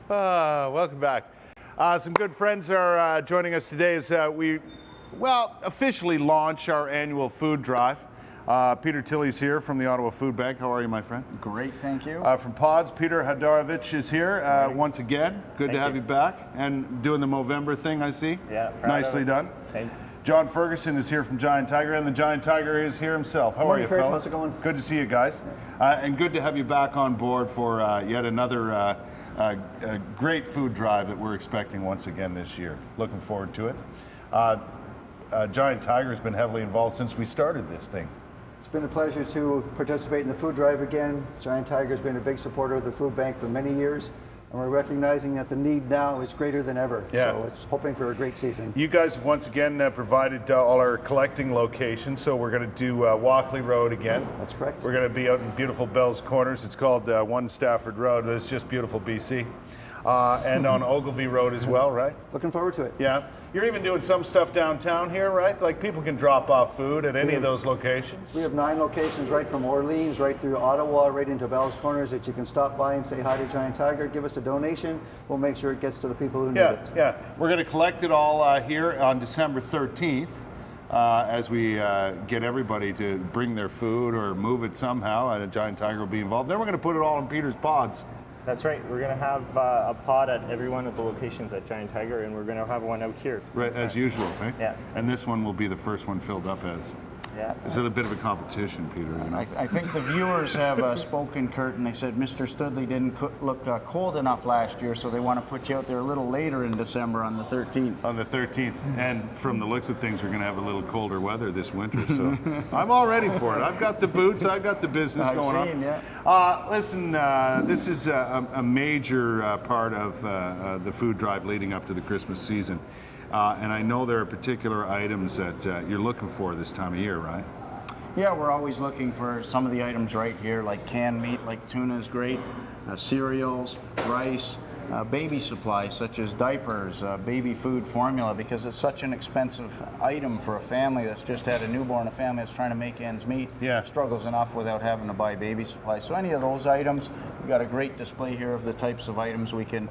Welcome back. Some good friends are joining us today as we, officially launch our annual food drive. Peter Tilley's here from the Ottawa Food Bank. How are you, my friend? Great, thank you. From Pods, Peter Hadarovich is here once again. Good to have you back and doing the Movember thing, I see. Yeah, nicely done. Thanks. John Ferguson is here from Giant Tiger, and the Giant Tiger is here himself. How are you, fellas? How's it going? Good to see you guys, and good to have you back on board for yet another a great food drive that we're expecting once again this year. Looking forward to it. Giant Tiger has been heavily involved since we started this thing. It's been a pleasure to participate in the food drive again. Giant Tiger has been a big supporter of the food bank for many years, and we're recognizing that the need now is greater than ever. Yeah. So it's hoping for a great season. You guys have once again provided all our collecting locations, so we're going to do Walkley Road again. That's correct. We're going to be out in beautiful Bell's Corners. It's called 1 Stafford Road, but it's just beautiful BC. And on Ogilvie Road as well, right? Looking forward to it. Yeah. You're even doing some stuff downtown here, right? Like people can drop off food at any of those locations? We have 9 locations right from Orleans, right through Ottawa, right into Bell's Corners that you can stop by and say hi to Giant Tiger, give us a donation. We'll make sure it gets to the people who need it. Yeah, we're going to collect it all here on December 13th as we get everybody to bring their food or move it somehow, and a Giant Tiger will be involved. Then we're going to put it all in Peter's pods. That's right. We're going to have a pod at every one of the locations at Giant Tiger, and we're going to have one out here. Right, as usual, right? Yeah. And this one will be the first one filled up as. Yeah. Is it a bit of a competition, Peter? You know? I think the viewers have spoken, Kurt, and they said Mr. Studley didn't look cold enough last year, so they want to put you out there a little later in December on the 13th. On the 13th. And from the looks of things, we're going to have a little colder weather this winter, so I'm all ready for it. I've got the boots, I've got the business going on. Yeah. Listen, this is a major part of the food drive leading up to the Christmas season. And I know there are particular items that you're looking for this time of year, right? Yeah, we're always looking for some of the items right here, like canned meat, like tuna is great, cereals, rice, baby supplies such as diapers, baby food formula, because it's such an expensive item for a family that's just had a newborn, a family that's trying to make ends meet, struggles enough without having to buy baby supplies. So any of those items, we've got a great display here of the types of items we can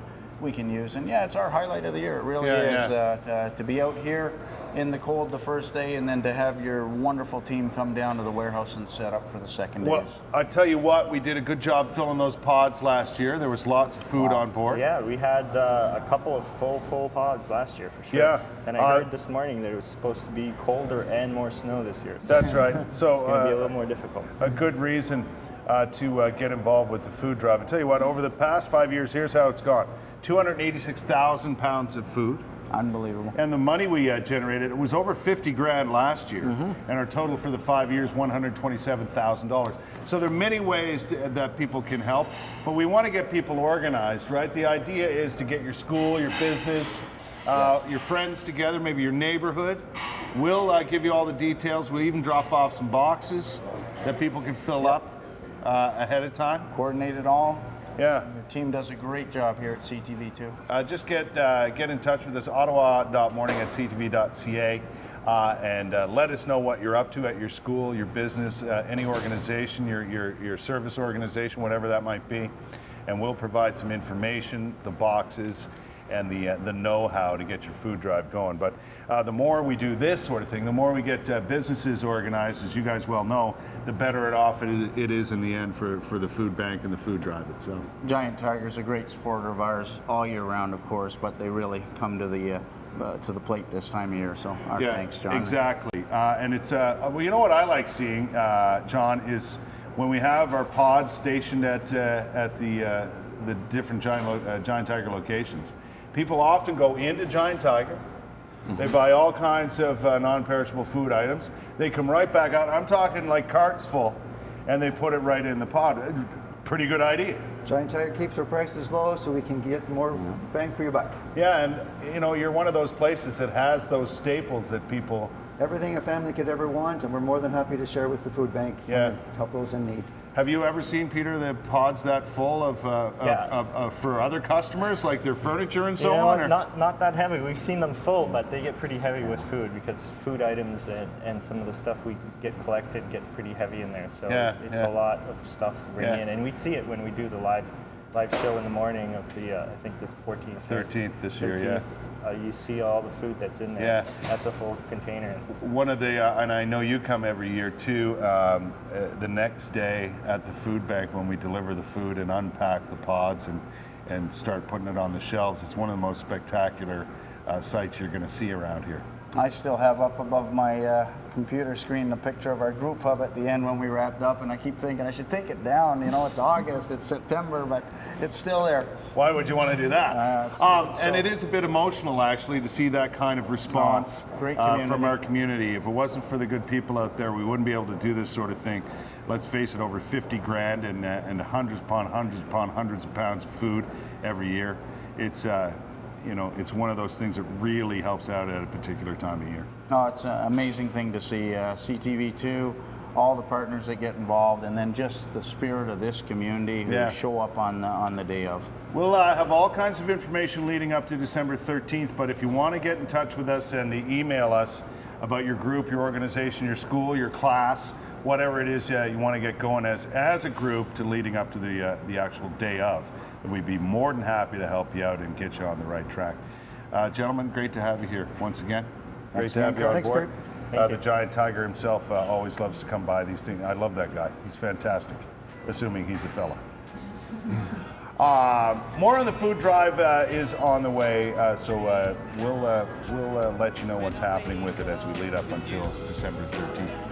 use, and yeah, it's our highlight of the year. It really is to be out here in the cold the first day, and then to have your wonderful team come down to the warehouse and set up for the second Well, days. I tell you what, we did a good job filling those pods last year. There was lots of food on board. Yeah, we had a couple of full pods last year for sure. Yeah. And I heard this morning that it was supposed to be colder and more snow this year. So That's right. So it's going to be a little more difficult. A good reason to get involved with the food drive. I tell you what, over the past 5 years, here's how it's gone. 286,000 pounds of food. Unbelievable. And the money we generated, it was over 50 grand last year, and our total for the 5 years, $127,000. So there are many ways that people can help, but we want to get people organized, right? The idea is to get your school, your business, your friends together, maybe your neighborhood. We'll give you all the details. We'll even drop off some boxes that people can fill up ahead of time. Coordinate it all. Yeah. Your team does a great job here at CTV too. Just get in touch with us, ottawa.morning@ctv.ca, and let us know what you're up to at your school, your business, any organization, your service organization, whatever that might be, and we'll provide some information, the boxes, and the know-how to get your food drive going. But the more we do this sort of thing, the more we get businesses organized, as you guys well know, the better off it is in the end for the food bank and the food drive itself. Giant Tiger's a great supporter of ours all year round, of course, but they really come to the plate this time of year. So our thanks, John. Exactly. And it's well, you know what I like seeing, John, is when we have our pods stationed at the different Giant Tiger locations. People often go into Giant Tiger. They buy all kinds of non-perishable food items. They come right back out. I'm talking like carts full, and they put it right in the pod. Pretty good idea. Giant Tiger keeps our prices low so we can get more bang for your buck. Yeah, and you know, you're one of those places that has those staples that people... Everything a family could ever want, and we're more than happy to share with the food bank and help those in need. Have you ever seen, Peter, the pods that full of for other customers, like their furniture and so on? Or? Not that heavy. We've seen them full, but they get pretty heavy with food because food items and some of the stuff we get collected get pretty heavy in there. So it's a lot of stuff to bring in, and we see it when we do the live live show in the morning of the, I think the 14th. 13th this year, 13th, yeah. you see all the food that's in there. Yeah. That's a full container. One of the, and I know you come every year too, the next day at the food bank when we deliver the food and unpack the pods and start putting it on the shelves, it's one of the most spectacular sights you're going to see around here. I still have up above my computer screen a picture of our group hub at the end when we wrapped up, and I keep thinking I should take it down. You know, it's August, it's September, but it's still there. Why would you want to do that? so And it is a bit emotional, actually, to see that kind of response great from our community. If it wasn't for the good people out there, we wouldn't be able to do this sort of thing. Let's face it, over 50 grand and hundreds upon hundreds of pounds of food every year. It's you know, it's one of those things that really helps out at a particular time of year. No, it's an amazing thing to see. CTV2, all the partners that get involved, and then just the spirit of this community who show up on the day of. We'll have all kinds of information leading up to December 13th, but if you want to get in touch with us and email us about your group, your organization, your school, your class, whatever it is you want to get going as a group to leading up to the actual day of, we'd be more than happy to help you out and get you on the right track. Gentlemen, great to have you here once again. Great to have you on board. The Giant Tiger himself always loves to come by these things. I love that guy. He's fantastic, assuming he's a fella. More on the food drive is on the way, so we'll let you know what's happening with it as we lead up until December 13th.